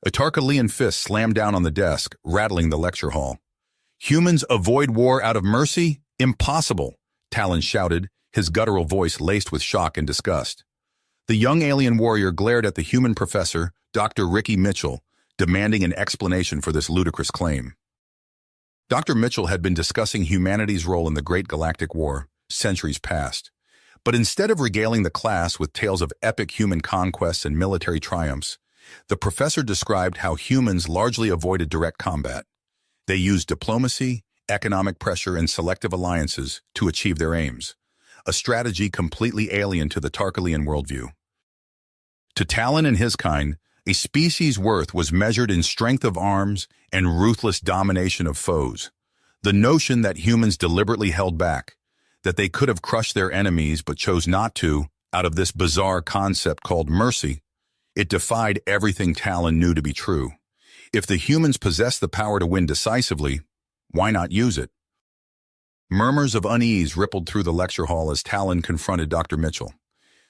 A Tarkalian fist slammed down on the desk, rattling the lecture hall. "Humans avoid war out of mercy? Impossible!" Talon shouted, his guttural voice laced with shock and disgust. The young alien warrior glared at the human professor, Dr. Ricky Mitchell, demanding an explanation for this ludicrous claim. Dr. Mitchell had been discussing humanity's role in the Great Galactic War, centuries past. But instead of regaling the class with tales of epic human conquests and military triumphs, the professor described how humans largely avoided direct combat. They used diplomacy, economic pressure, and selective alliances to achieve their aims, a strategy completely alien to the Tarkalian worldview. To Talon and his kind, a species' worth was measured in strength of arms and ruthless domination of foes. The notion that humans deliberately held back, that they could have crushed their enemies but chose not to, out of this bizarre concept called mercy, it defied everything Talon knew to be true. If the humans possessed the power to win decisively, why not use it? Murmurs of unease rippled through the lecture hall as Talon confronted Dr. Mitchell.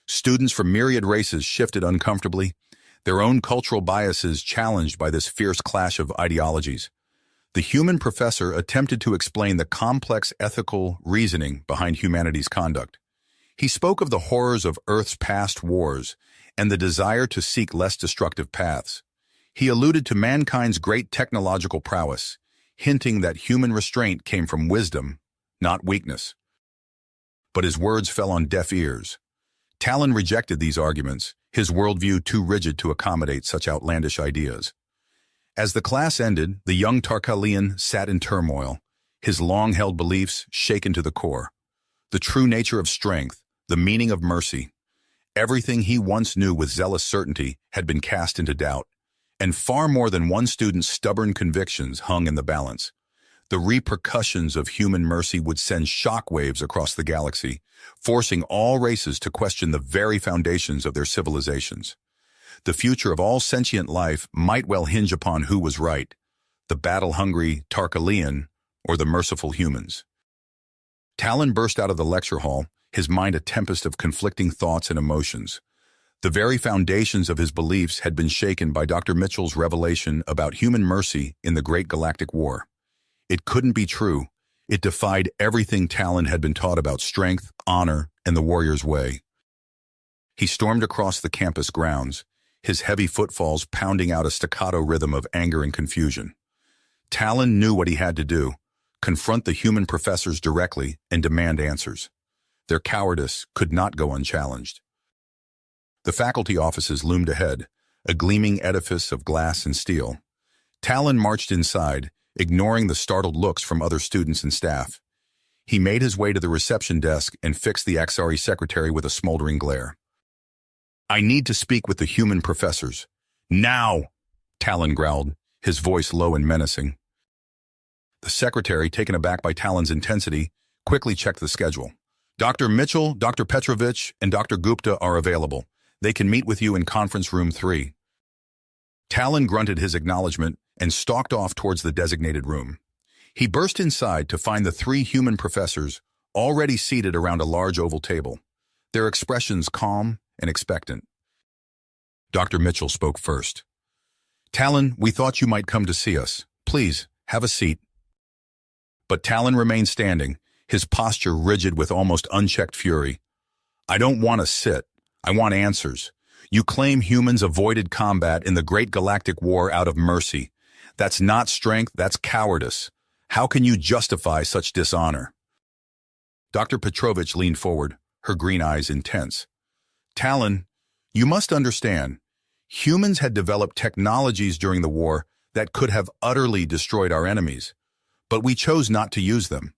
Students from myriad races shifted uncomfortably, their own cultural biases challenged by this fierce clash of ideologies. The human professor attempted to explain the complex ethical reasoning behind humanity's conduct. He spoke of the horrors of Earth's past wars and the desire to seek less destructive paths. He alluded to mankind's great technological prowess, hinting that human restraint came from wisdom, not weakness. But his words fell on deaf ears. Talon rejected these arguments, his worldview too rigid to accommodate such outlandish ideas. As the class ended, the young Tarkalian sat in turmoil, his long-held beliefs shaken to the core. The true nature of strength, the meaning of mercy, everything he once knew with zealous certainty had been cast into doubt, and far more than one student's stubborn convictions hung in the balance. The repercussions of human mercy would send shockwaves across the galaxy, forcing all races to question the very foundations of their civilizations. The future of all sentient life might well hinge upon who was right, the battle-hungry Tarkalian or the merciful humans. Talon burst out of the lecture hall, his mind a tempest of conflicting thoughts and emotions. The very foundations of his beliefs had been shaken by Dr. Mitchell's revelation about human mercy in the Great Galactic War. It couldn't be true. It defied everything Talon had been taught about strength, honor, and the warrior's way. He stormed across the campus grounds, his heavy footfalls pounding out a staccato rhythm of anger and confusion. Talon knew what he had to do: confront the human professors directly and demand answers. Their cowardice could not go unchallenged. The faculty offices loomed ahead, a gleaming edifice of glass and steel. Talon marched inside, ignoring the startled looks from other students and staff. He made his way to the reception desk and fixed the Axari secretary with a smoldering glare. "I need to speak with the human professors. Now!" Talon growled, his voice low and menacing. The secretary, taken aback by Talon's intensity, quickly checked the schedule. "Dr. Mitchell, Dr. Petrovich, and Dr. Gupta are available. They can meet with you in conference room 3. Talon grunted his acknowledgement and stalked off towards the designated room. He burst inside to find the 3 human professors already seated around a large oval table, their expressions calm and expectant. Dr. Mitchell spoke first. "Talon, we thought you might come to see us. Please, have a seat." But Talon remained standing, his posture rigid with almost unchecked fury. "I don't want to sit. I want answers. You claim humans avoided combat in the Great Galactic War out of mercy. That's not strength, that's cowardice. How can you justify such dishonor?" Dr. Petrovich leaned forward, her green eyes intense. "Talon, you must understand, humans had developed technologies during the war that could have utterly destroyed our enemies, but we chose not to use them."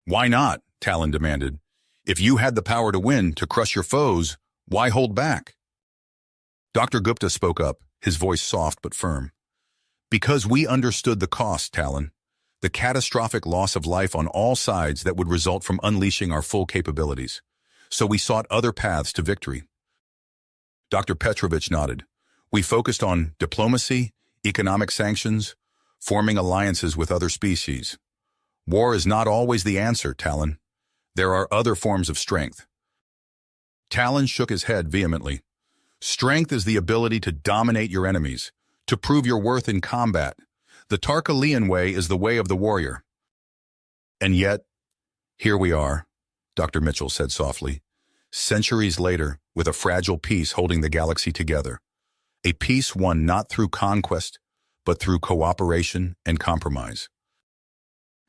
"Why not?" Talon demanded. "If you had the power to win, to crush your foes, why hold back?" Dr. Gupta spoke up, his voice soft but firm. "Because we understood the cost, Talon, the catastrophic loss of life on all sides that would result from unleashing our full capabilities. So we sought other paths to victory." Dr. Petrovich nodded. "We focused on diplomacy, economic sanctions, forming alliances with other species. War is not always the answer, Talon. There are other forms of strength." Talon shook his head vehemently. "Strength is the ability to dominate your enemies, to prove your worth in combat. The Tarkalian way is the way of the warrior. And yet, here we are, Dr. Mitchell said softly, centuries later, with a fragile peace holding the galaxy together. A peace won not through conquest, but through cooperation and compromise.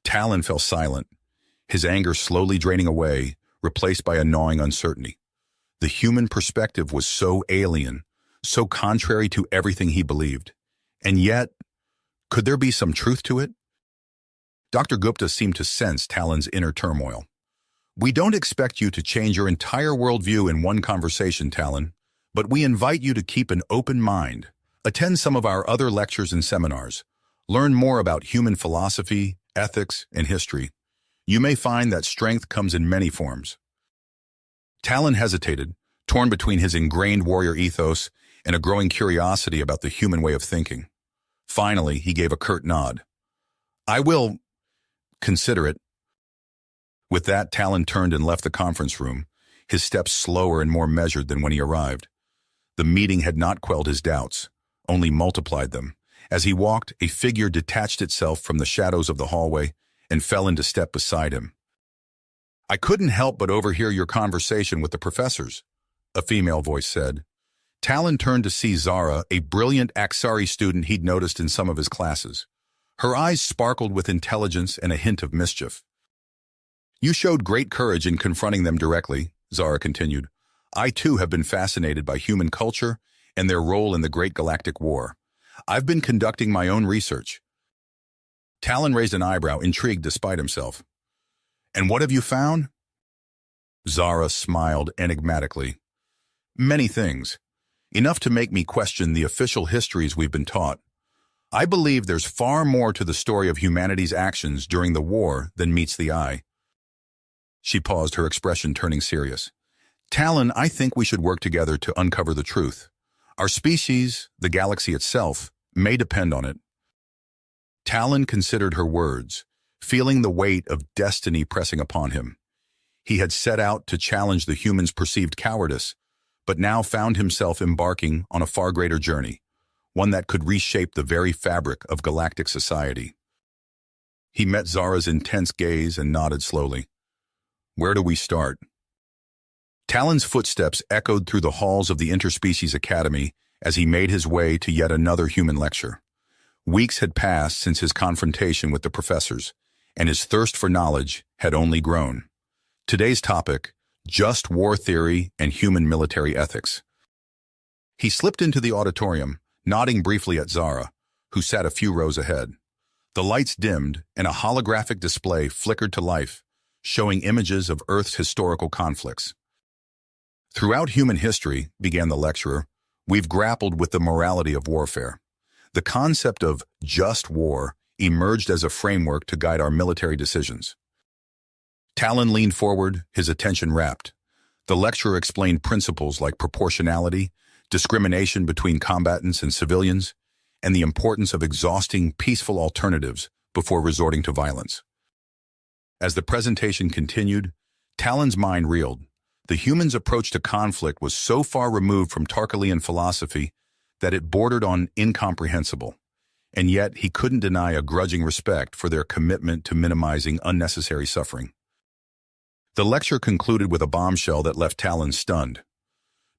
Talon fell silent, his anger slowly draining away, replaced by a gnawing uncertainty. The human perspective was so alien, so contrary to everything he believed. And yet, could there be some truth to it? Dr. Gupta seemed to sense Talon's inner turmoil. We don't expect you to change your entire worldview in one conversation, Talon, but we invite you to keep an open mind. Attend some of our other lectures and seminars. Learn more about human philosophy, ethics, and history. You may find that strength comes in many forms. Talon hesitated, torn between his ingrained warrior ethos and a growing curiosity about the human way of thinking. Finally, he gave a curt nod. I will consider it. With that, Talon turned and left the conference room, his steps slower and more measured than when he arrived. The meeting had not quelled his doubts, only multiplied them. As he walked, a figure detached itself from the shadows of the hallway and fell into step beside him. I couldn't help but overhear your conversation with the professors, a female voice said. Talon turned to see Zara, a brilliant Aksari student he'd noticed in some of his classes. Her eyes sparkled with intelligence and a hint of mischief. You showed great courage in confronting them directly, Zara continued. I too have been fascinated by human culture and their role in the Great Galactic War. I've been conducting my own research. Talon raised an eyebrow, intrigued despite himself. And what have you found? Zara smiled enigmatically. Many things. Enough to make me question the official histories we've been taught. I believe there's far more to the story of humanity's actions during the war than meets the eye. She paused, her expression turning serious. Talon, I think we should work together to uncover the truth. Our species, the galaxy itself, may depend on it. Talon considered her words, feeling the weight of destiny pressing upon him. He had set out to challenge the humans' perceived cowardice, but now found himself embarking on a far greater journey, one that could reshape the very fabric of galactic society. He met Zara's intense gaze and nodded slowly. Where do we start? Talon's footsteps echoed through the halls of the Interspecies Academy as he made his way to yet another human lecture. Weeks had passed since his confrontation with the professors, and his thirst for knowledge had only grown. Today's topic, just war theory and human military ethics. He slipped into the auditorium, nodding briefly at Zara, who sat a few rows ahead. The lights dimmed, and a holographic display flickered to life, showing images of Earth's historical conflicts. Throughout human history, began the lecturer, we've grappled with the morality of warfare. The concept of just war emerged as a framework to guide our military decisions. Talon leaned forward, his attention rapt. The lecturer explained principles like proportionality, discrimination between combatants and civilians, and the importance of exhausting peaceful alternatives before resorting to violence. As the presentation continued, Talon's mind reeled. The humans' approach to conflict was so far removed from Tarkalian philosophy that it bordered on incomprehensible, and yet he couldn't deny a grudging respect for their commitment to minimizing unnecessary suffering. The lecture concluded with a bombshell that left Talon stunned.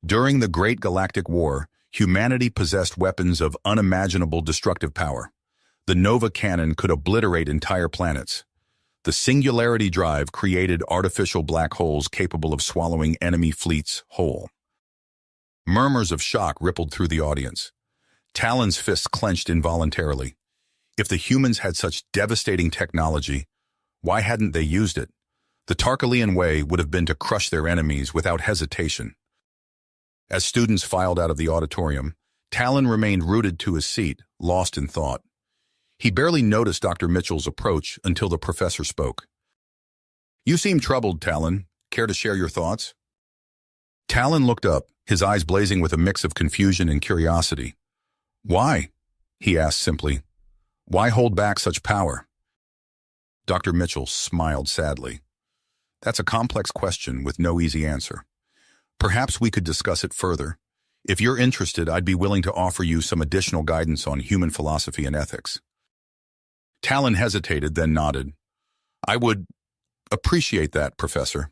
During the Great Galactic War, humanity possessed weapons of unimaginable destructive power. The Nova Cannon could obliterate entire planets. The Singularity Drive created artificial black holes capable of swallowing enemy fleets whole. Murmurs of shock rippled through the audience. Talon's fists clenched involuntarily. If the humans had such devastating technology, why hadn't they used it? The Tarkalian way would have been to crush their enemies without hesitation. As students filed out of the auditorium, Talon remained rooted to his seat, lost in thought. He barely noticed Dr. Mitchell's approach until the professor spoke. You seem troubled, Talon. Care to share your thoughts? Talon looked up, his eyes blazing with a mix of confusion and curiosity. Why? He asked simply. Why hold back such power? Dr. Mitchell smiled sadly. That's a complex question with no easy answer. Perhaps we could discuss it further. If you're interested, I'd be willing to offer you some additional guidance on human philosophy and ethics. Talon hesitated, then nodded. I would appreciate that, Professor.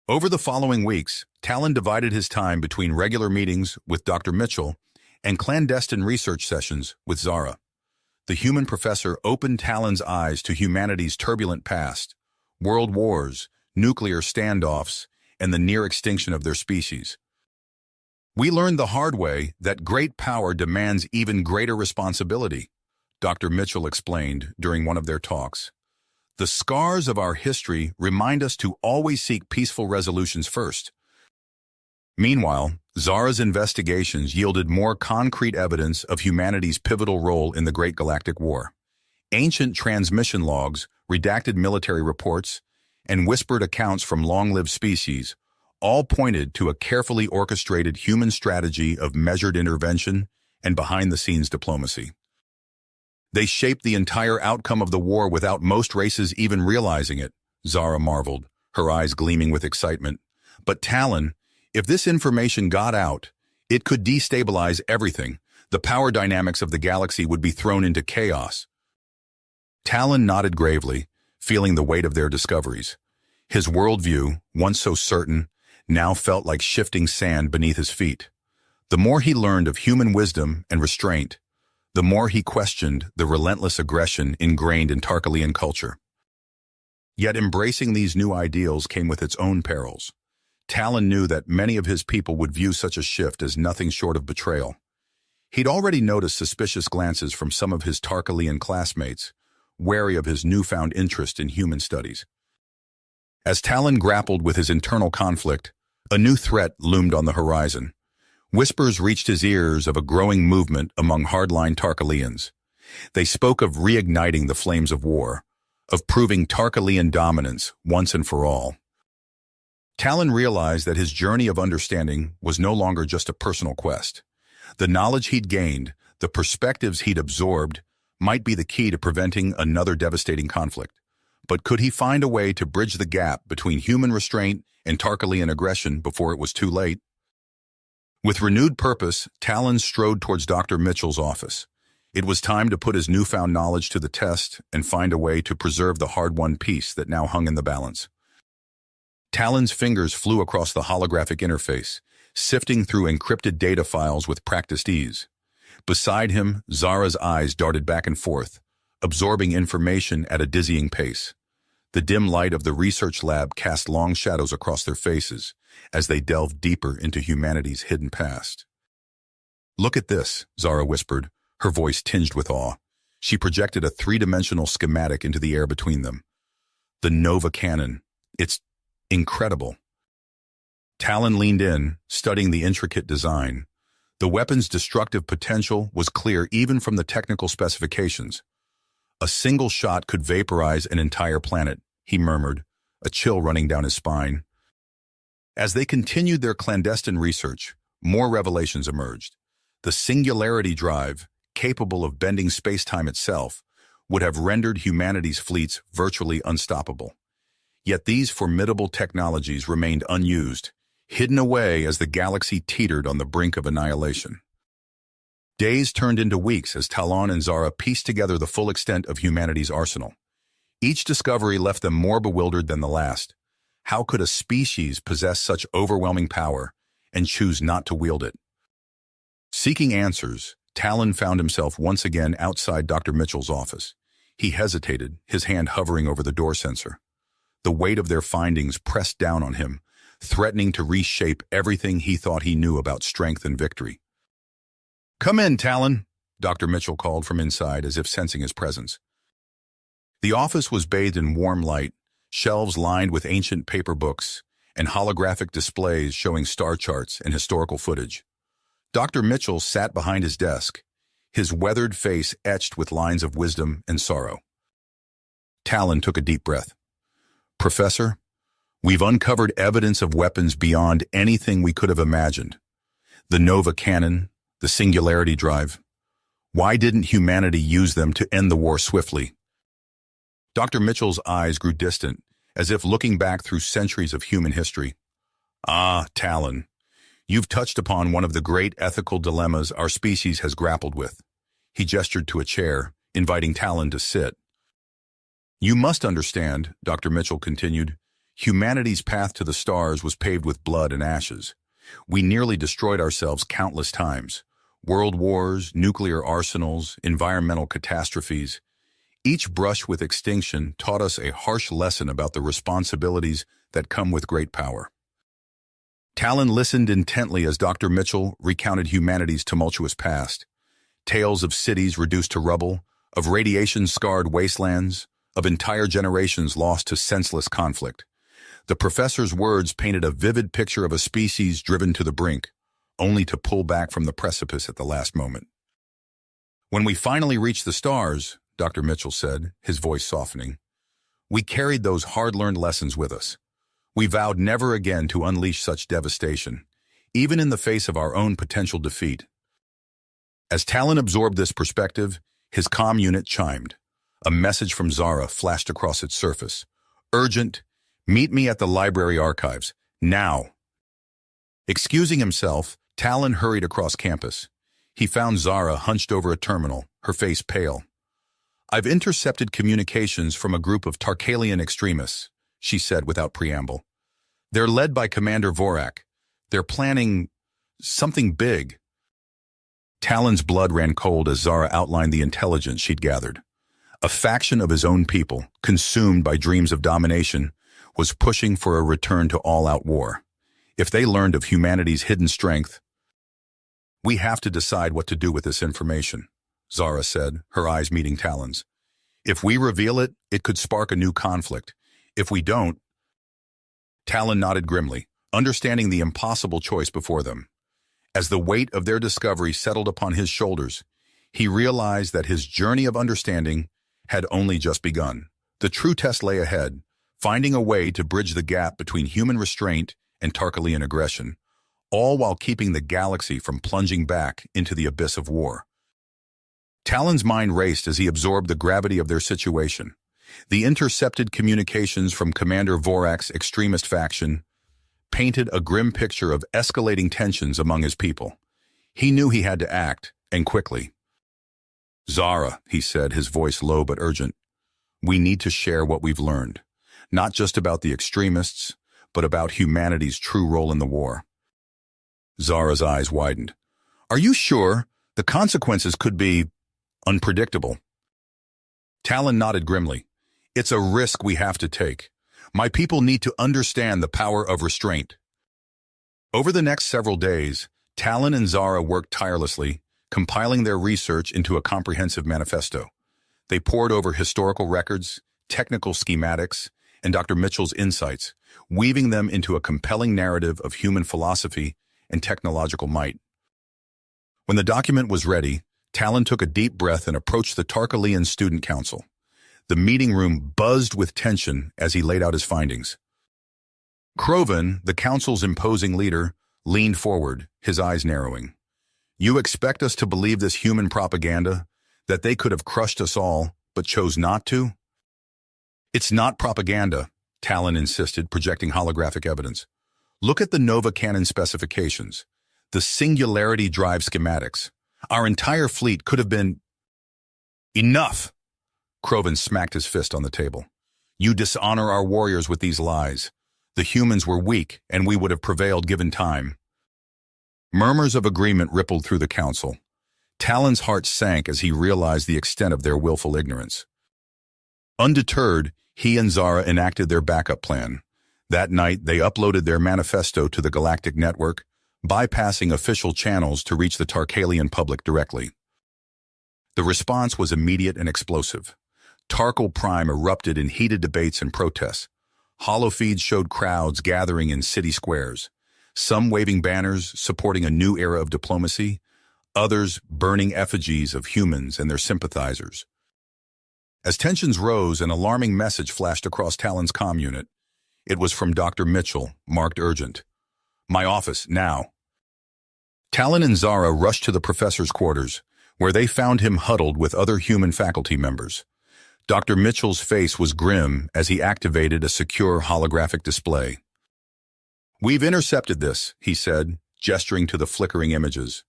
Over the following weeks, Talon divided his time between regular meetings with Dr. Mitchell and clandestine research sessions with Zara. The human professor opened Talon's eyes to humanity's turbulent past, world wars, nuclear standoffs, and the near extinction of their species. We learned the hard way that great power demands even greater responsibility, Dr. Mitchell explained during one of their talks. The scars of our history remind us to always seek peaceful resolutions first. Meanwhile, Zara's investigations yielded more concrete evidence of humanity's pivotal role in the Great Galactic War. Ancient transmission logs, redacted military reports, and whispered accounts from long-lived species all pointed to a carefully orchestrated human strategy of measured intervention and behind-the-scenes diplomacy. They shaped the entire outcome of the war without most races even realizing it, Zara marveled, her eyes gleaming with excitement. But Talon, if this information got out, it could destabilize everything. The power dynamics of the galaxy would be thrown into chaos. Talon nodded gravely, feeling the weight of their discoveries. His worldview, once so certain, now felt like shifting sand beneath his feet. The more he learned of human wisdom and restraint, the more he questioned the relentless aggression ingrained in Tarkalian culture. Yet embracing these new ideals came with its own perils. Talon knew that many of his people would view such a shift as nothing short of betrayal. He'd already noticed suspicious glances from some of his Tarkalian classmates, wary of his newfound interest in human studies. As Talon grappled with his internal conflict, a new threat loomed on the horizon. Whispers reached his ears of a growing movement among hardline Tarkalians. They spoke of reigniting the flames of war, of proving Tarkalian dominance once and for all. Talon realized that his journey of understanding was no longer just a personal quest. The knowledge he'd gained, the perspectives he'd absorbed, might be the key to preventing another devastating conflict. But could he find a way to bridge the gap between human restraint and Tarkalian aggression before it was too late? With renewed purpose, Talon strode towards Dr. Mitchell's office. It was time to put his newfound knowledge to the test and find a way to preserve the hard-won peace that now hung in the balance. Talon's fingers flew across the holographic interface, sifting through encrypted data files with practiced ease. Beside him, Zara's eyes darted back and forth, absorbing information at a dizzying pace. The dim light of the research lab cast long shadows across their faces as they delved deeper into humanity's hidden past. "Look at this," Zara whispered, her voice tinged with awe. She projected a three-dimensional schematic into the air between them. "The Nova Cannon. It's incredible." Talon leaned in, studying the intricate design. The weapon's destructive potential was clear even from the technical specifications. "A single shot could vaporize an entire planet," he murmured, a chill running down his spine. As they continued their clandestine research, more revelations emerged. The singularity drive, capable of bending space-time itself, would have rendered humanity's fleets virtually unstoppable. Yet these formidable technologies remained unused, hidden away as the galaxy teetered on the brink of annihilation. Days turned into weeks as Talon and Zara pieced together the full extent of humanity's arsenal. Each discovery left them more bewildered than the last. How could a species possess such overwhelming power and choose not to wield it? Seeking answers, Talon found himself once again outside Dr. Mitchell's office. He hesitated, his hand hovering over the door sensor. The weight of their findings pressed down on him, threatening to reshape everything he thought he knew about strength and victory. "Come in, Talon," Dr. Mitchell called from inside as if sensing his presence. The office was bathed in warm light, shelves lined with ancient paper books, and holographic displays showing star charts and historical footage. Dr. Mitchell sat behind his desk, his weathered face etched with lines of wisdom and sorrow. Talon took a deep breath. "Professor, we've uncovered evidence of weapons beyond anything we could have imagined. The Nova Cannon, the Singularity Drive. Why didn't humanity use them to end the war swiftly?" Dr. Mitchell's eyes grew distant, as if looking back through centuries of human history. "Ah, Talon, You've touched upon one of the great ethical dilemmas our species has grappled with. He gestured to a chair, inviting Talon to sit. You must understand, Dr. Mitchell continued, humanity's path to the stars was paved with blood and ashes. We nearly destroyed ourselves countless times. World wars, nuclear arsenals, environmental catastrophes. Each brush with extinction taught us a harsh lesson about the responsibilities that come with great power. Talon listened intently as Dr. Mitchell recounted humanity's tumultuous past. Tales of cities reduced to rubble, of radiation-scarred wastelands, of entire generations lost to senseless conflict. The professor's words painted a vivid picture of a species driven to the brink, only to pull back from the precipice at the last moment. When we finally reached the stars, Dr. Mitchell said, his voice softening, we carried those hard-learned lessons with us. We vowed never again to unleash such devastation, even in the face of our own potential defeat. As Talon absorbed this perspective, his comm unit chimed. A message from Zara flashed across its surface. Urgent, meet me at the library archives, now. Excusing himself, Talon hurried across campus. He found Zara hunched over a terminal, her face pale. I've intercepted communications from a group of Tarkalian extremists, she said without preamble. They're led by Commander Vorak. They're planning something big. Talon's blood ran cold as Zara outlined the intelligence she'd gathered. A faction of his own people, consumed by dreams of domination, was pushing for a return to all-out war. If they learned of humanity's hidden strength, we have to decide what to do with this information, Zara said, her eyes meeting Talon's. If we reveal it, it could spark a new conflict. If we don't, Talon nodded grimly, understanding the impossible choice before them. As the weight of their discovery settled upon his shoulders, he realized that his journey of understanding had only just begun. The true test lay ahead, finding a way to bridge the gap between human restraint and Tarkalian aggression, all while keeping the galaxy from plunging back into the abyss of war. Talon's mind raced as he absorbed the gravity of their situation. The intercepted communications from Commander Vorak's extremist faction painted a grim picture of escalating tensions among his people. He knew he had to act, and quickly. Zara, he said, his voice low but urgent, we need to share what we've learned, not just about the extremists, but about humanity's true role in the war. Zara's eyes widened. Are you sure? The consequences could be unpredictable. Talon nodded grimly. It's a risk we have to take. My people need to understand the power of restraint. Over the next several days, Talon and Zara worked tirelessly, compiling their research into a comprehensive manifesto. They pored over historical records, technical schematics, and Dr. Mitchell's insights, weaving them into a compelling narrative of human philosophy and technological might. When the document was ready, Talon took a deep breath and approached the Tarkalian Student Council. The meeting room buzzed with tension as he laid out his findings. Krovan, the council's imposing leader, leaned forward, his eyes narrowing. You expect us to believe this human propaganda, that they could have crushed us all, but chose not to? It's not propaganda, Talon insisted, projecting holographic evidence. Look at the Nova Cannon specifications, the Singularity Drive schematics. Our entire fleet could have been... Enough! Krovan smacked his fist on the table. You dishonor our warriors with these lies. The humans were weak, and we would have prevailed given time. Murmurs of agreement rippled through the council. Talon's heart sank as he realized the extent of their willful ignorance. Undeterred, he and Zara enacted their backup plan. That night, they uploaded their manifesto to the Galactic Network, bypassing official channels to reach the Tarkalian public directly. The response was immediate and explosive. Tarkal Prime erupted in heated debates and protests. Holofeeds showed crowds gathering in city squares, some waving banners supporting a new era of diplomacy, others burning effigies of humans and their sympathizers. As tensions rose, an alarming message flashed across Talon's comm unit. It was from Dr. Mitchell, marked urgent. My office, now. Talon and Zara rushed to the professor's quarters, where they found him huddled with other human faculty members. Dr. Mitchell's face was grim as he activated a secure holographic display. We've intercepted this, he said, gesturing to the flickering images.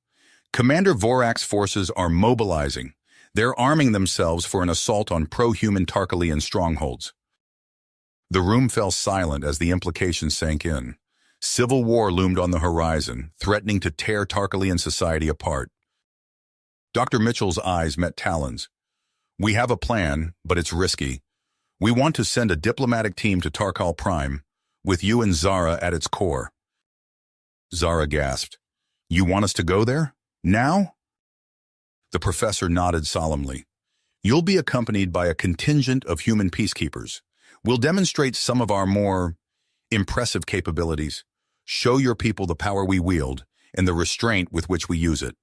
Commander Vorak's forces are mobilizing. They're arming themselves for an assault on pro-human Tarkalian strongholds. The room fell silent as the implications sank in. Civil war loomed on the horizon, threatening to tear Tarkalian society apart. Dr. Mitchell's eyes met Talon's. "We have a plan, but it's risky. We want to send a diplomatic team to Tarkal Prime, with you and Zara at its core." Zara gasped. "You want us to go there? Now?" The professor nodded solemnly. "You'll be accompanied by a contingent of human peacekeepers. We'll demonstrate some of our more impressive capabilities, show your people the power we wield and the restraint with which we use it."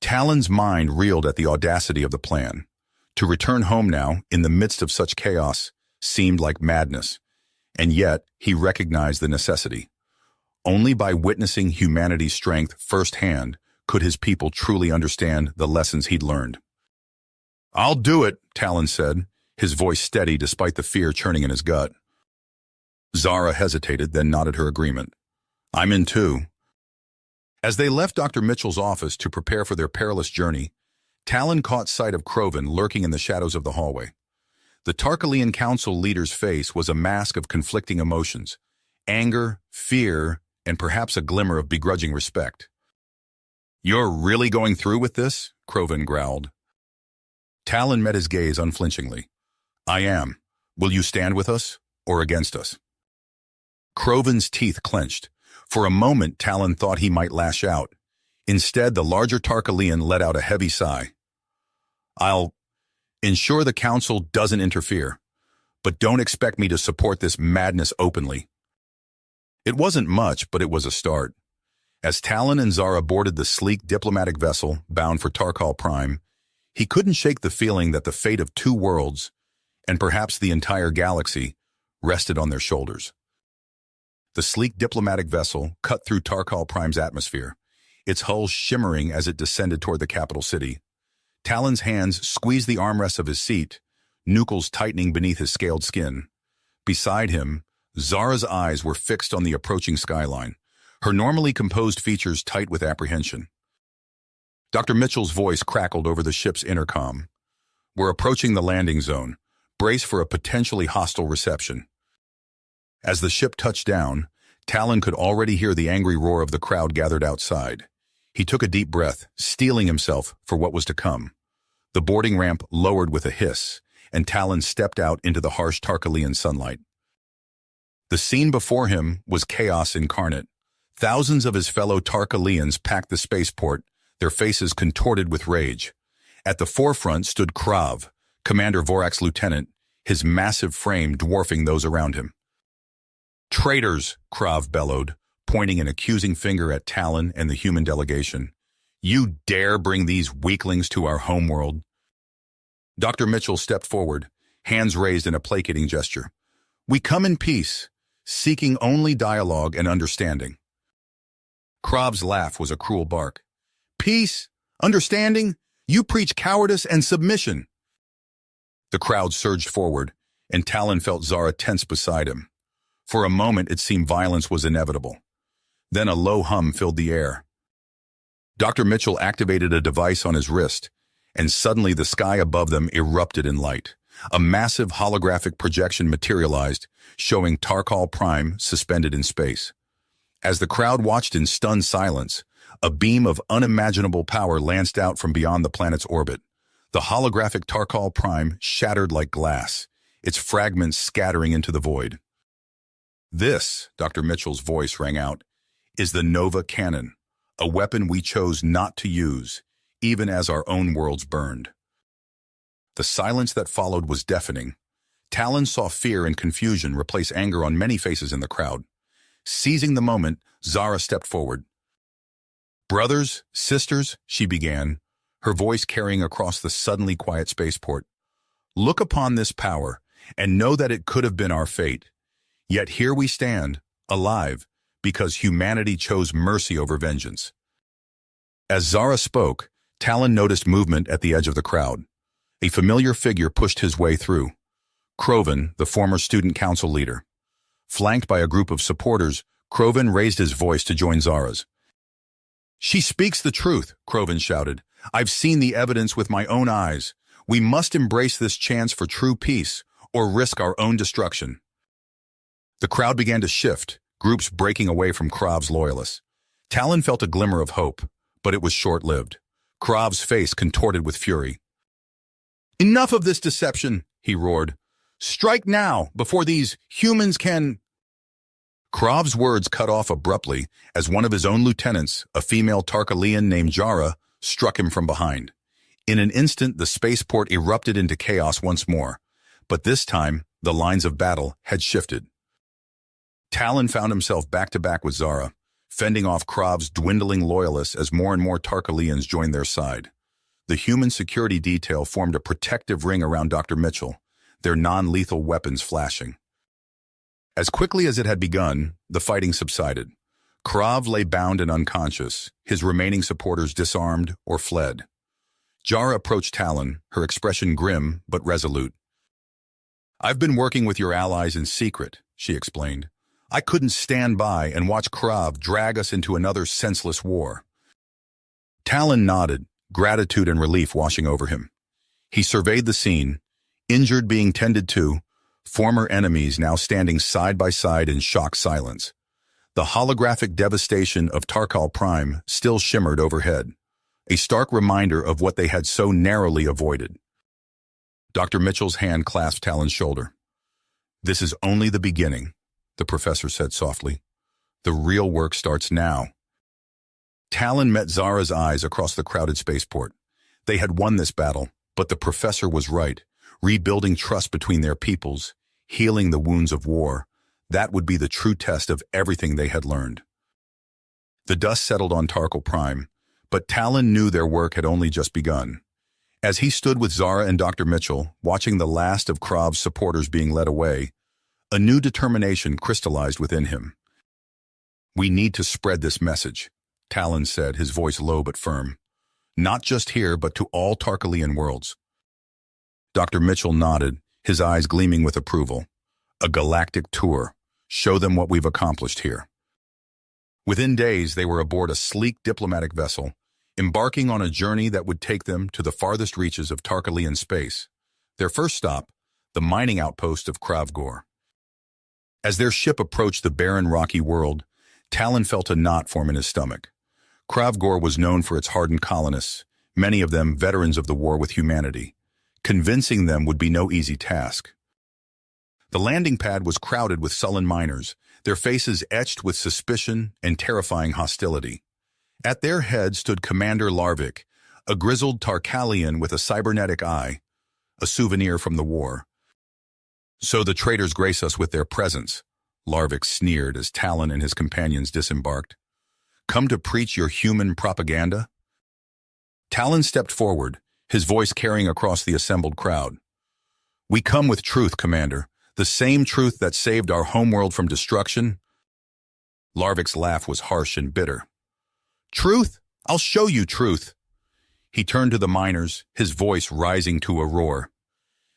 Talon's mind reeled at the audacity of the plan. To return home now, in the midst of such chaos, seemed like madness, and yet he recognized the necessity. Only by witnessing humanity's strength firsthand could his people truly understand the lessons he'd learned. "I'll do it," Talon said, his voice steady despite the fear churning in his gut. Zara hesitated, then nodded her agreement. "I'm in too." As they left Dr. Mitchell's office to prepare for their perilous journey, Talon caught sight of Krovan lurking in the shadows of the hallway. The Tarkalian Council leader's face was a mask of conflicting emotions: anger, fear, and perhaps a glimmer of begrudging respect. "You're really going through with this?" Krovan growled. Talon met his gaze unflinchingly. "I am. Will you stand with us or against us?" Krovan's teeth clenched. For a moment, Talon thought he might lash out. Instead, the larger Tarkalian let out a heavy sigh. "I'll ensure the Council doesn't interfere, but don't expect me to support this madness openly." It wasn't much, but it was a start. As Talon and Zara boarded the sleek diplomatic vessel bound for Tarkal Prime, he couldn't shake the feeling that the fate of two worlds, and perhaps the entire galaxy, rested on their shoulders. The sleek diplomatic vessel cut through Tarkal Prime's atmosphere, its hull shimmering as it descended toward the capital city. Talon's hands squeezed the armrests of his seat, nuchals tightening beneath his scaled skin. Beside him, Zara's eyes were fixed on the approaching skyline, her normally composed features tight with apprehension. Dr. Mitchell's voice crackled over the ship's intercom. "We're approaching the landing zone. Brace for a potentially hostile reception." As the ship touched down, Talon could already hear the angry roar of the crowd gathered outside. He took a deep breath, steeling himself for what was to come. The boarding ramp lowered with a hiss, and Talon stepped out into the harsh Tarkalian sunlight. The scene before him was chaos incarnate. Thousands of his fellow Tarkalians packed the spaceport, their faces contorted with rage. At the forefront stood Krav, Commander Vorak's lieutenant, his massive frame dwarfing those around him. "Traitors!" Krav bellowed, pointing an accusing finger at Talon and the human delegation. "You dare bring these weaklings to our homeworld?" Dr. Mitchell stepped forward, hands raised in a placating gesture. "We come in peace, seeking only dialogue and understanding." Krav's laugh was a cruel bark. "Peace? Understanding? You preach cowardice and submission." The crowd surged forward, and Talon felt Zara tense beside him. For a moment, it seemed violence was inevitable. Then a low hum filled the air. Dr. Mitchell activated a device on his wrist, and suddenly the sky above them erupted in light. A massive holographic projection materialized, showing Tarkal Prime suspended in space. As the crowd watched in stunned silence, a beam of unimaginable power lanced out from beyond the planet's orbit. The holographic Tarkal Prime shattered like glass, its fragments scattering into the void. "This," Dr. Mitchell's voice rang out, "is the Nova Cannon, a weapon we chose not to use, even as our own worlds burned." The silence that followed was deafening. Talon saw fear and confusion replace anger on many faces in the crowd. Seizing the moment, Zara stepped forward. "Brothers, sisters," she began, her voice carrying across the suddenly quiet spaceport. "Look upon this power and know that it could have been our fate. Yet here we stand, alive, because humanity chose mercy over vengeance." As Zara spoke, Talon noticed movement at the edge of the crowd. A familiar figure pushed his way through. Krovan, the former student council leader. Flanked by a group of supporters, Krovan raised his voice to join Zara's. "She speaks the truth," Krovan shouted. "I've seen the evidence with my own eyes. We must embrace this chance for true peace, or risk our own destruction." The crowd began to shift, groups breaking away from Krav's loyalists. Talon felt a glimmer of hope, but it was short-lived. Krav's face contorted with fury. "Enough of this deception," he roared. "Strike now, before these humans can—" Krav's words cut off abruptly as one of his own lieutenants, a female Tarkalian named Jara, struck him from behind. In an instant, the spaceport erupted into chaos once more, but this time, the lines of battle had shifted. Talon found himself back-to-back with Zara, fending off Krav's dwindling loyalists as more and more Tarkalians joined their side. The human security detail formed a protective ring around Dr. Mitchell, their non-lethal weapons flashing. As quickly as it had begun, the fighting subsided. Krav lay bound and unconscious, his remaining supporters disarmed or fled. Jara approached Talon, her expression grim but resolute. "I've been working with your allies in secret," she explained. "I couldn't stand by and watch Krav drag us into another senseless war." Talon nodded, gratitude and relief washing over him. He surveyed the scene, injured being tended to, former enemies now standing side by side in shocked silence. The holographic devastation of Tarkal Prime still shimmered overhead, a stark reminder of what they had so narrowly avoided. Dr. Mitchell's hand clasped Talon's shoulder. "This is only the beginning," the professor said softly. "The real work starts now." Talon met Zara's eyes across the crowded spaceport. They had won this battle, but the professor was right. Rebuilding trust between their peoples, healing the wounds of war, that would be the true test of everything they had learned. The dust settled on Tarkal Prime, but Talon knew their work had only just begun. As he stood with Zara and Dr. Mitchell, watching the last of Krav's supporters being led away, a new determination crystallized within him. "We need to spread this message," Talon said, his voice low but firm. "Not just here, but to all Tarkalian worlds." Dr. Mitchell nodded, his eyes gleaming with approval. "A galactic tour. Show them what we've accomplished here." Within days, they were aboard a sleek diplomatic vessel, embarking on a journey that would take them to the farthest reaches of Tarkalian space. Their first stop, the mining outpost of Kravgor. As their ship approached the barren, rocky world, Talon felt a knot form in his stomach. Kravgor was known for its hardened colonists, many of them veterans of the war with humanity. Convincing them would be no easy task. The landing pad was crowded with sullen miners, their faces etched with suspicion and terrifying hostility. At their head stood Commander Larvik, a grizzled Tarkalian with a cybernetic eye, a souvenir from the war. "So the traitors grace us with their presence," Larvik sneered as Talon and his companions disembarked. "Come to preach your human propaganda?" Talon stepped forward, his voice carrying across the assembled crowd. "We come with truth, Commander, the same truth that saved our homeworld from destruction." Larvik's laugh was harsh and bitter. "Truth? I'll show you truth." He turned to the miners, his voice rising to a roar.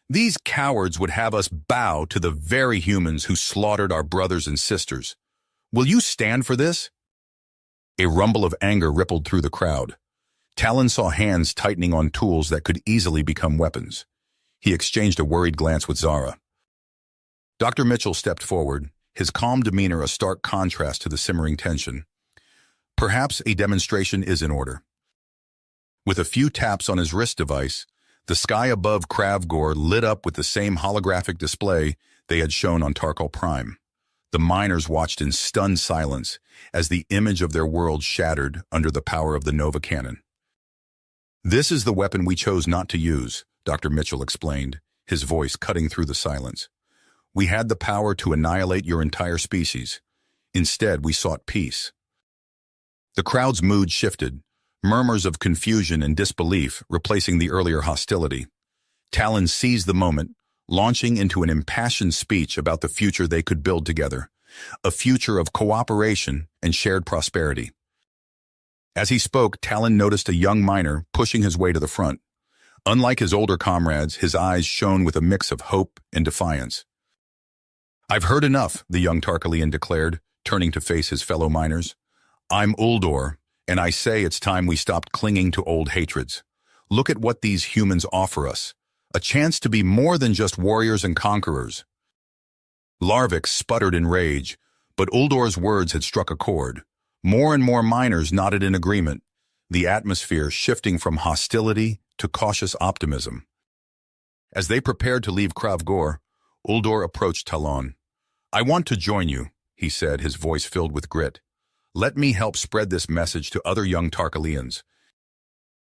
"These cowards would have us bow to the very humans who slaughtered our brothers and sisters. Will you stand for this?" A rumble of anger rippled through the crowd. Talon saw hands tightening on tools that could easily become weapons. He exchanged a worried glance with Zara. Dr. Mitchell stepped forward, his calm demeanor a stark contrast to the simmering tension. Perhaps a demonstration is in order. With a few taps on his wrist device, the sky above Kravgor lit up with the same holographic display they had shown on Tarkal Prime. The miners watched in stunned silence as the image of their world shattered under the power of the Nova Cannon. "This is the weapon we chose not to use," Dr. Mitchell explained, his voice cutting through the silence. "We had the power to annihilate your entire species. Instead, we sought peace." The crowd's mood shifted, murmurs of confusion and disbelief replacing the earlier hostility. Talon seized the moment, launching into an impassioned speech about the future they could build together, a future of cooperation and shared prosperity. As he spoke, Talon noticed a young miner pushing his way to the front. Unlike his older comrades, his eyes shone with a mix of hope and defiance. "I've heard enough," the young Tarkalian declared, turning to face his fellow miners. I'm Uldor, and I say it's time we stopped clinging to old hatreds. Look at what these humans offer us. A chance to be more than just warriors and conquerors. Larvik sputtered in rage, but Uldor's words had struck a chord. More and more miners nodded in agreement, the atmosphere shifting from hostility to cautious optimism. As they prepared to leave Kravgor, Uldor approached Talon. I want to join you, he said, his voice filled with grit. Let me help spread this message to other young Tarkalians.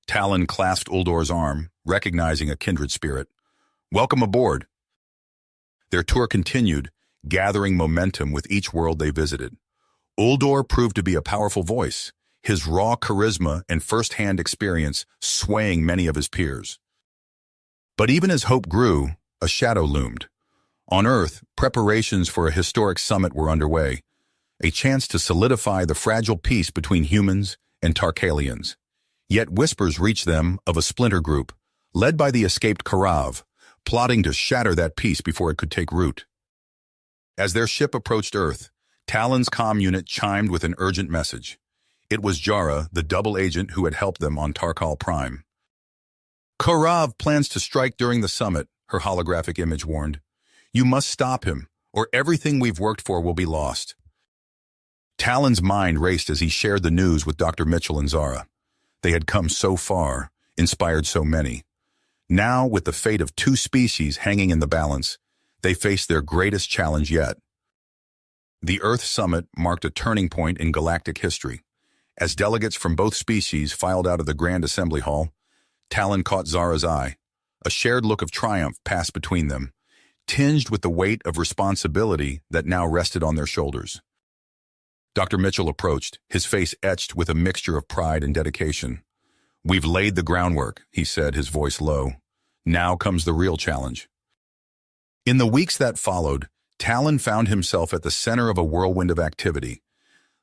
Talon clasped Uldor's arm, recognizing a kindred spirit. Welcome aboard. Their tour continued, gathering momentum with each world they visited. Uldor proved to be a powerful voice, his raw charisma and first-hand experience swaying many of his peers. But even as hope grew, a shadow loomed. On Earth, preparations for a historic summit were underway, a chance to solidify the fragile peace between humans and Tarkalians. Yet whispers reached them of a splinter group, led by the escaped Karav, plotting to shatter that peace before it could take root. As their ship approached Earth, Talon's comm unit chimed with an urgent message. It was Jara, the double agent who had helped them on Tarkal Prime. Karav plans to strike during the summit, her holographic image warned. You must stop him, or everything we've worked for will be lost. Talon's mind raced as he shared the news with Dr. Mitchell and Zara. They had come so far, inspired so many. Now, with the fate of 2 species hanging in the balance, they faced their greatest challenge yet. The Earth Summit marked a turning point in galactic history. As delegates from both species filed out of the Grand Assembly Hall, Talon caught Zara's eye. A shared look of triumph passed between them, tinged with the weight of responsibility that now rested on their shoulders. Dr. Mitchell approached, his face etched with a mixture of pride and dedication. We've laid the groundwork, he said, his voice low. Now comes the real challenge. In the weeks that followed, Talon found himself at the center of a whirlwind of activity.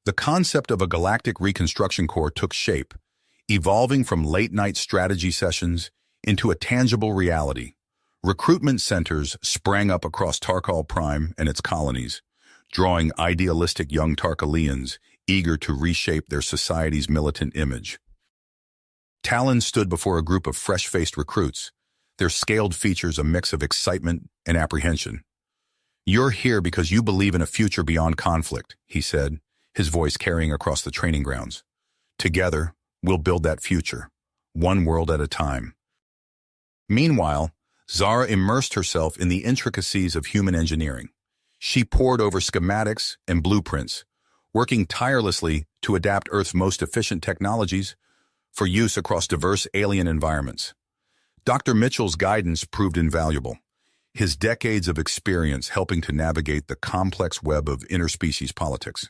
The concept of a galactic reconstruction corps took shape, evolving from late-night strategy sessions into a tangible reality. Recruitment centers sprang up across Tarkal Prime and its colonies, drawing idealistic young Tarkalians eager to reshape their society's militant image. Talon stood before a group of fresh-faced recruits, their scaled features a mix of excitement and apprehension. You're here because you believe in a future beyond conflict, he said, his voice carrying across the training grounds. Together, we'll build that future, one world at a time. Meanwhile, Zara immersed herself in the intricacies of human engineering. She pored over schematics and blueprints, working tirelessly to adapt Earth's most efficient technologies for use across diverse alien environments. Dr. Mitchell's guidance proved invaluable, his decades of experience helping to navigate the complex web of interspecies politics.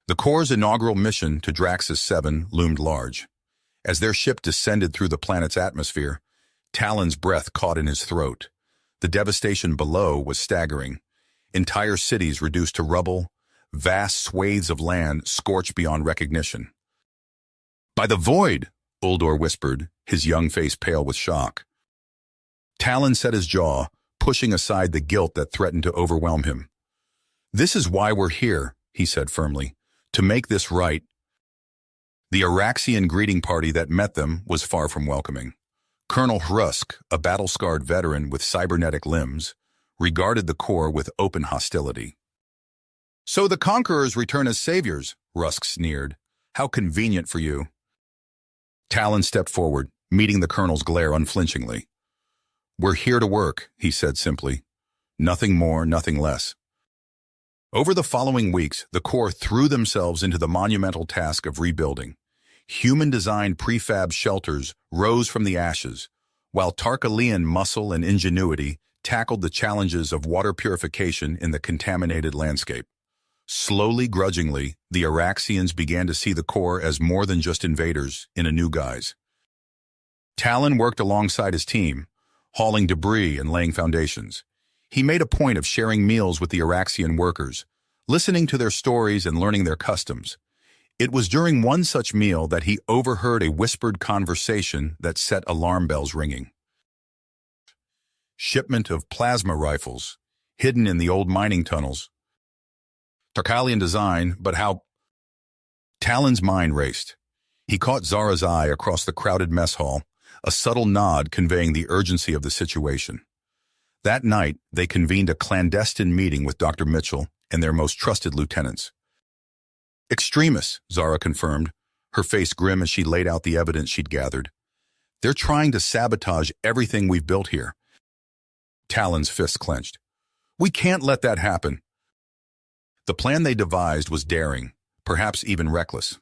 The Corps' inaugural mission to Draxus 7 loomed large. As their ship descended through the planet's atmosphere, Talon's breath caught in his throat. The devastation below was staggering. Entire cities reduced to rubble, vast swathes of land scorched beyond recognition. By the void, Uldor whispered, his young face pale with shock. Talon set his jaw, pushing aside the guilt that threatened to overwhelm him. This is why we're here, he said firmly, to make this right. The Araxian greeting party that met them was far from welcoming. Colonel Hrusk, a battle-scarred veteran with cybernetic limbs, regarded the Corps with open hostility. So the conquerors return as saviors, Hrusk sneered. How convenient for you. Talon stepped forward, meeting the colonel's glare unflinchingly. We're here to work, he said simply. Nothing more, nothing less. Over the following weeks, the Corps threw themselves into the monumental task of rebuilding. Human-designed prefab shelters rose from the ashes, while Tarkalian muscle and ingenuity tackled the challenges of water purification in the contaminated landscape. Slowly, grudgingly, the Araxians began to see the Corps as more than just invaders in a new guise. Talon worked alongside his team, hauling debris and laying foundations. He made a point of sharing meals with the Araxian workers, listening to their stories and learning their customs. It was during one such meal that he overheard a whispered conversation that set alarm bells ringing. Shipment of plasma rifles, hidden in the old mining tunnels. Tarkalian design, but how... Talon's mind raced. He caught Zara's eye across the crowded mess hall, a subtle nod conveying the urgency of the situation. That night, they convened a clandestine meeting with Dr. Mitchell and their most trusted lieutenants. Extremists, Zara confirmed, her face grim as she laid out the evidence she'd gathered. They're trying to sabotage everything we've built here. Talon's fists clenched. We can't let that happen. The plan they devised was daring, perhaps even reckless.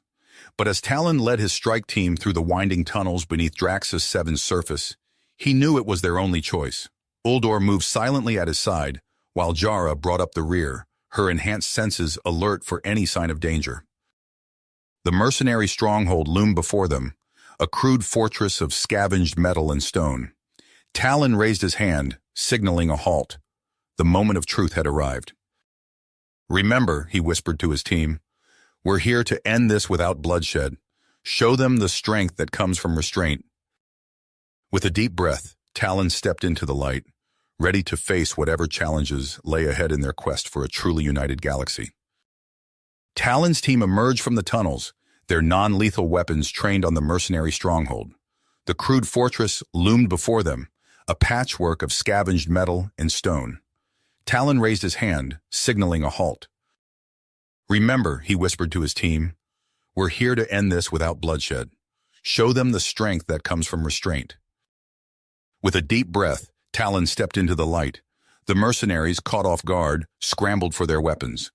But as Talon led his strike team through the winding tunnels beneath Draxus 7's surface, he knew it was their only choice. Uldor moved silently at his side, while Jara brought up the rear, her enhanced senses alert for any sign of danger. The mercenary stronghold loomed before them, a crude fortress of scavenged metal and stone. Talon raised his hand, signaling a halt. The moment of truth had arrived. Remember, he whispered to his team, we're here to end this without bloodshed. Show them the strength that comes from restraint. With a deep breath, Talon stepped into the light, ready to face whatever challenges lay ahead in their quest for a truly united galaxy. Talon's team emerged from the tunnels, their non-lethal weapons trained on the mercenary stronghold. The crude fortress loomed before them, a patchwork of scavenged metal and stone. Talon raised his hand, signaling a halt. Remember, he whispered to his team, we're here to end this without bloodshed. Show them the strength that comes from restraint. With a deep breath, Talon stepped into the light. The mercenaries, caught off guard, scrambled for their weapons.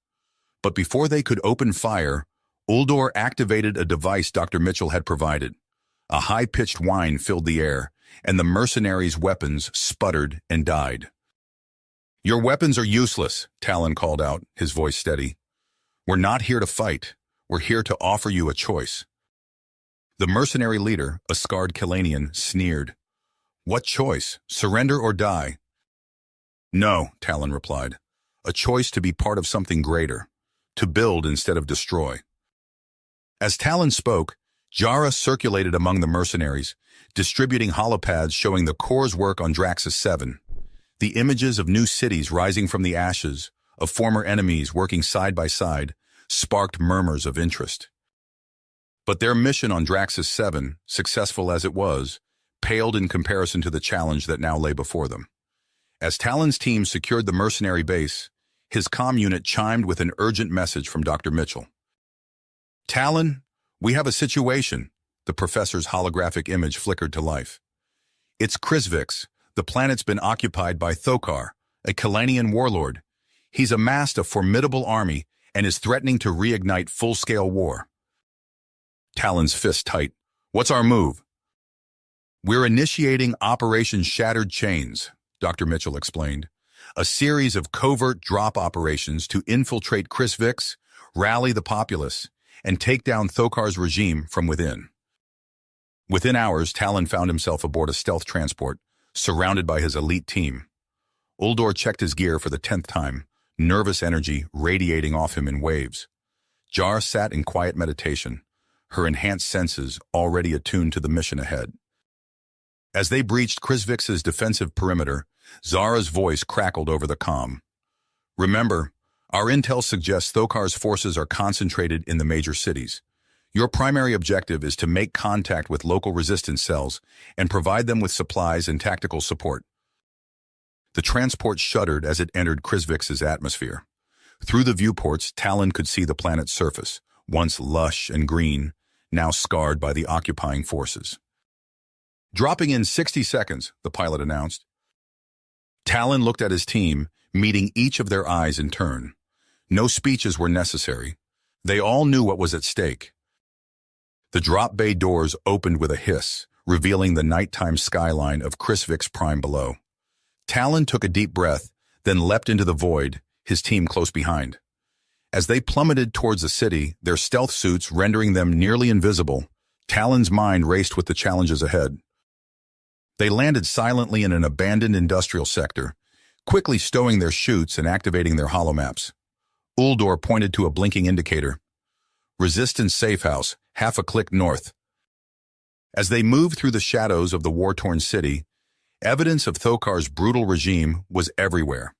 But before they could open fire, Uldor activated a device Dr. Mitchell had provided. A high-pitched whine filled the air, and the mercenaries' weapons sputtered and died. Your weapons are useless, Talon called out, his voice steady. We're not here to fight. We're here to offer you a choice. The mercenary leader, a scarred Kelanian, sneered. What choice? Surrender or die? No, Talon replied. A choice to be part of something greater. To build instead of destroy. As Talon spoke, Jara circulated among the mercenaries, distributing holopads showing the core's work on Draxus 7. The images of new cities rising from the ashes, of former enemies working side by side, sparked murmurs of interest. But their mission on Draxus 7, successful as it was, paled in comparison to the challenge that now lay before them. As Talon's team secured the mercenary base, his comm unit chimed with an urgent message from Dr. Mitchell. Talon, we have a situation. The professor's holographic image flickered to life. It's Krisvix. The planet's been occupied by Thokar, a Kelanian warlord. He's amassed a formidable army and is threatening to reignite full-scale war. Talon's fist tight. What's our move? We're initiating Operation Shattered Chains, Dr. Mitchell explained. A series of covert drop operations to infiltrate Krisvix, rally the populace, and take down Thokar's regime from within. Within hours, Talon found himself aboard a stealth transport, surrounded by his elite team. Uldor checked his gear for the 10th time, nervous energy radiating off him in waves. Jar sat in quiet meditation, her enhanced senses already attuned to the mission ahead. As they breached Krisvix's defensive perimeter, Zara's voice crackled over the comm. Remember, our intel suggests Thokar's forces are concentrated in the major cities. Your primary objective is to make contact with local resistance cells and provide them with supplies and tactical support. The transport shuddered as it entered Krisvix's atmosphere. Through the viewports, Talon could see the planet's surface, once lush and green, now scarred by the occupying forces. Dropping in 60 seconds, the pilot announced. Talon looked at his team, meeting each of their eyes in turn. No speeches were necessary. They all knew what was at stake. The drop bay doors opened with a hiss, revealing the nighttime skyline of Krisvix Prime below. Talon took a deep breath, then leapt into the void, his team close behind. As they plummeted towards the city, their stealth suits rendering them nearly invisible, Talon's mind raced with the challenges ahead. They landed silently in an abandoned industrial sector, quickly stowing their chutes and activating their holomaps. Uldor pointed to a blinking indicator. Resistance safe house, half a click north. As they moved through the shadows of the war-torn city, evidence of Thokar's brutal regime was everywhere.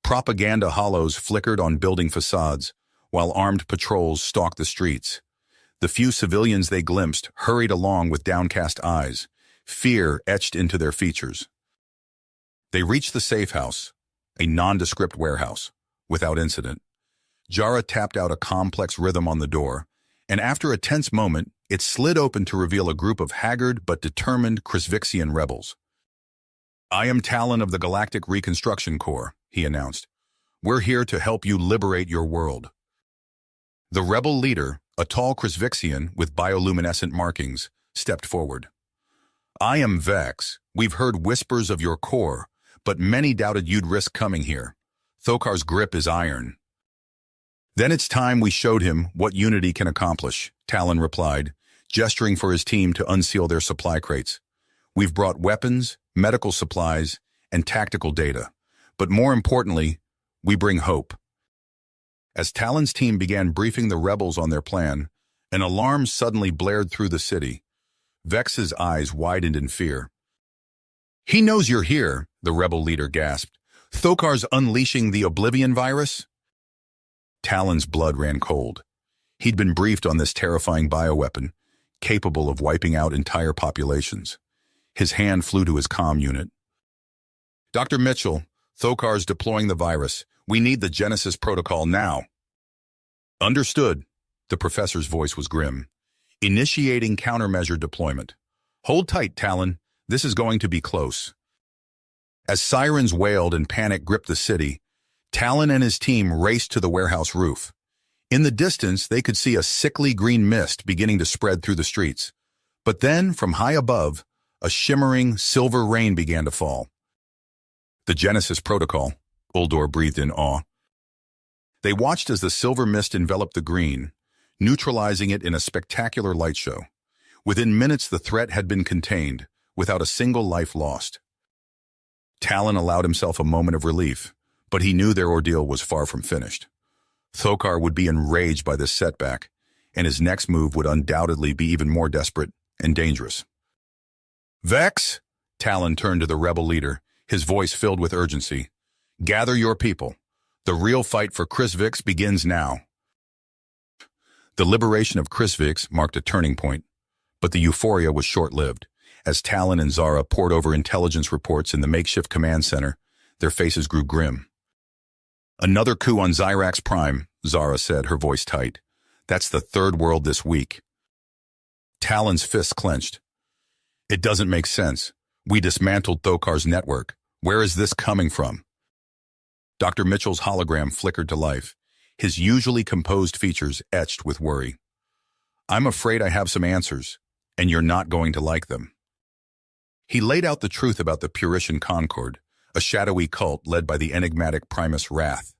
Propaganda hollows flickered on building facades, while armed patrols stalked the streets. The few civilians they glimpsed hurried along with downcast eyes, fear etched into their features. They reached the safe house, a nondescript warehouse, without incident. Jara tapped out a complex rhythm on the door, and after a tense moment, it slid open to reveal a group of haggard but determined Krisvixian rebels. "I am Talon of the Galactic Reconstruction Corps," he announced. "We're here to help you liberate your world." The rebel leader, a tall Krisvixian with bioluminescent markings, stepped forward. "I am Vex. We've heard whispers of your core, but many doubted you'd risk coming here. Thokar's grip is iron." "Then it's time we showed him what unity can accomplish," Talon replied, gesturing for his team to unseal their supply crates. "We've brought weapons, medical supplies, and tactical data. But more importantly, we bring hope." As Talon's team began briefing the rebels on their plan, an alarm suddenly blared through the city. Vex's eyes widened in fear. "He knows you're here," the rebel leader gasped. "Thokar's unleashing the Oblivion virus?" Talon's blood ran cold. He'd been briefed on this terrifying bioweapon, capable of wiping out entire populations. His hand flew to his comm unit. "Dr. Mitchell, Thokar's deploying the virus. We need the Genesis protocol now." "Understood." The professor's voice was grim. "Initiating countermeasure deployment. Hold tight, Talon. This is going to be close." As sirens wailed and panic gripped the city, Talon and his team raced to the warehouse roof. In the distance, they could see a sickly green mist beginning to spread through the streets. But then, from high above, a shimmering silver rain began to fall. "The Genesis protocol," Uldor breathed in awe. They watched as the silver mist enveloped the green, neutralizing it in a spectacular light show. Within minutes, the threat had been contained, without a single life lost. Talon allowed himself a moment of relief, but he knew their ordeal was far from finished. Thokar would be enraged by this setback, and his next move would undoubtedly be even more desperate and dangerous. "Vex," Talon turned to the rebel leader, his voice filled with urgency. "Gather your people. The real fight for Krisvix begins now." The liberation of Krisvix marked a turning point, but the euphoria was short-lived. As Talon and Zara pored over intelligence reports in the makeshift command center, their faces grew grim. "Another coup on Zyrax Prime," Zara said, her voice tight. "That's the third world this week." Talon's fists clenched. "It doesn't make sense. We dismantled Thokar's network. Where is this coming from?" Dr. Mitchell's hologram flickered to life, his usually composed features etched with worry. "I'm afraid I have some answers, and you're not going to like them." He laid out the truth about the Puritian Concord, a shadowy cult led by the enigmatic Primus Wrath.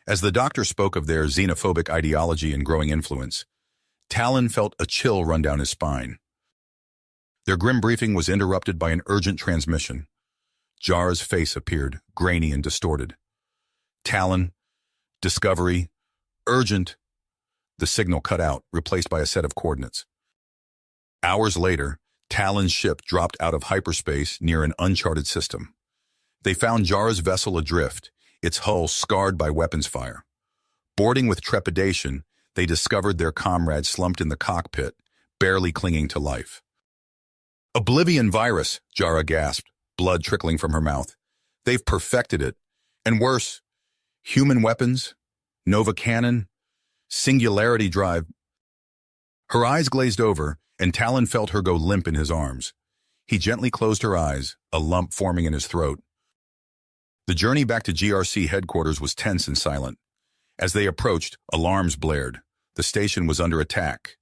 As the doctor spoke of their xenophobic ideology and growing influence, Talon felt a chill run down his spine. Their grim briefing was interrupted by an urgent transmission. Jara's face appeared, grainy and distorted. "Talon, Discovery, urgent." The signal cut out, replaced by a set of coordinates. Hours later, Talon's ship dropped out of hyperspace near an uncharted system. They found Jara's vessel adrift, its hull scarred by weapons fire. Boarding with trepidation, they discovered their comrade slumped in the cockpit, barely clinging to life. "Oblivion virus," Jara gasped, blood trickling from her mouth. "They've perfected it. And worse, human weapons, Nova Cannon, Singularity Drive." Her eyes glazed over, and Talon felt her go limp in his arms. He gently closed her eyes, a lump forming in his throat. The journey back to GRC headquarters was tense and silent. As they approached, alarms blared. The station was under attack.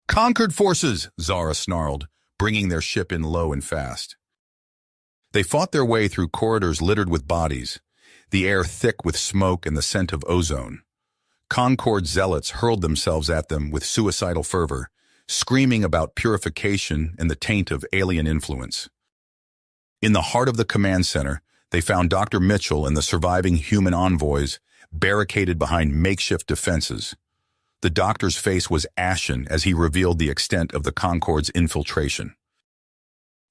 "Conquered forces!" Zara snarled, bringing their ship in low and fast. They fought their way through corridors littered with bodies, the air thick with smoke and the scent of ozone. Concord zealots hurled themselves at them with suicidal fervor, screaming about purification and the taint of alien influence. In the heart of the command center, they found Dr. Mitchell and the surviving human envoys barricaded behind makeshift defenses. The doctor's face was ashen as he revealed the extent of the Concord's infiltration.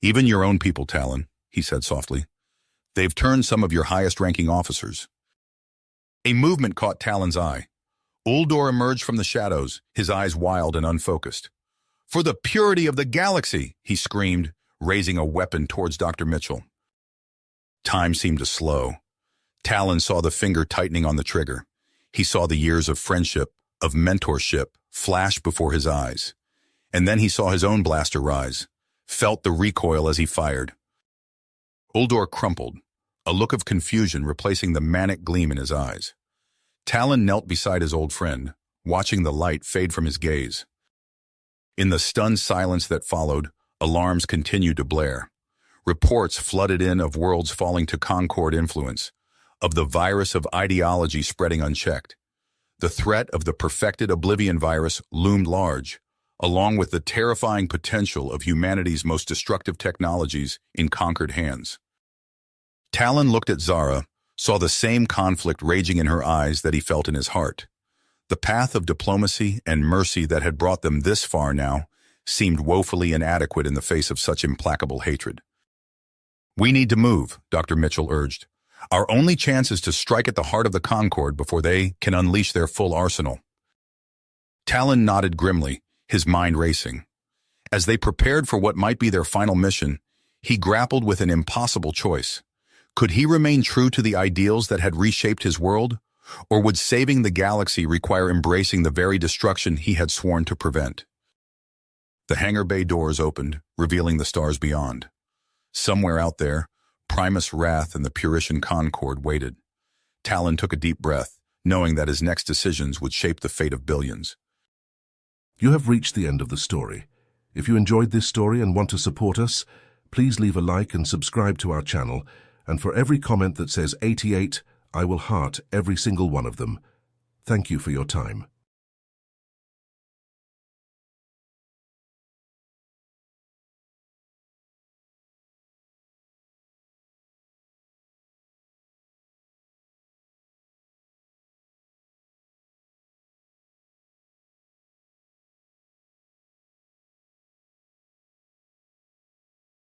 "Even your own people, Talon," he said softly. "They've turned some of your highest-ranking officers." A movement caught Talon's eye. Uldor emerged from the shadows, his eyes wild and unfocused. "For the purity of the galaxy!" he screamed, raising a weapon towards Dr. Mitchell. Time seemed to slow. Talon saw the finger tightening on the trigger. He saw the years of friendship, of mentorship, flash before his eyes. And then he saw his own blaster rise, felt the recoil as he fired. Uldor crumpled, a look of confusion replacing the manic gleam in his eyes. Talon knelt beside his old friend, watching the light fade from his gaze. In the stunned silence that followed, alarms continued to blare. Reports flooded in of worlds falling to Concord influence, of the virus of ideology spreading unchecked. The threat of the perfected Oblivion virus loomed large, along with the terrifying potential of humanity's most destructive technologies in conquered hands. Talon looked at Zara, saw the same conflict raging in her eyes that he felt in his heart. The path of diplomacy and mercy that had brought them this far now seemed woefully inadequate in the face of such implacable hatred. "We need to move," Dr. Mitchell urged. "Our only chance is to strike at the heart of the Concord before they can unleash their full arsenal." Talon nodded grimly, his mind racing. As they prepared for what might be their final mission, he grappled with an impossible choice. Could he remain true to the ideals that had reshaped his world, or would saving the galaxy require embracing the very destruction he had sworn to prevent? The hangar bay doors opened, revealing the stars beyond. Somewhere out there, Primus Wrath and the Purician Concord waited. Talon took a deep breath, knowing that his next decisions would shape the fate of billions. You have reached the end of the story. If you enjoyed this story and want to support us, please leave a like and subscribe to our channel, and for every comment that says 88, I will heart every single one of them. Thank you for your time.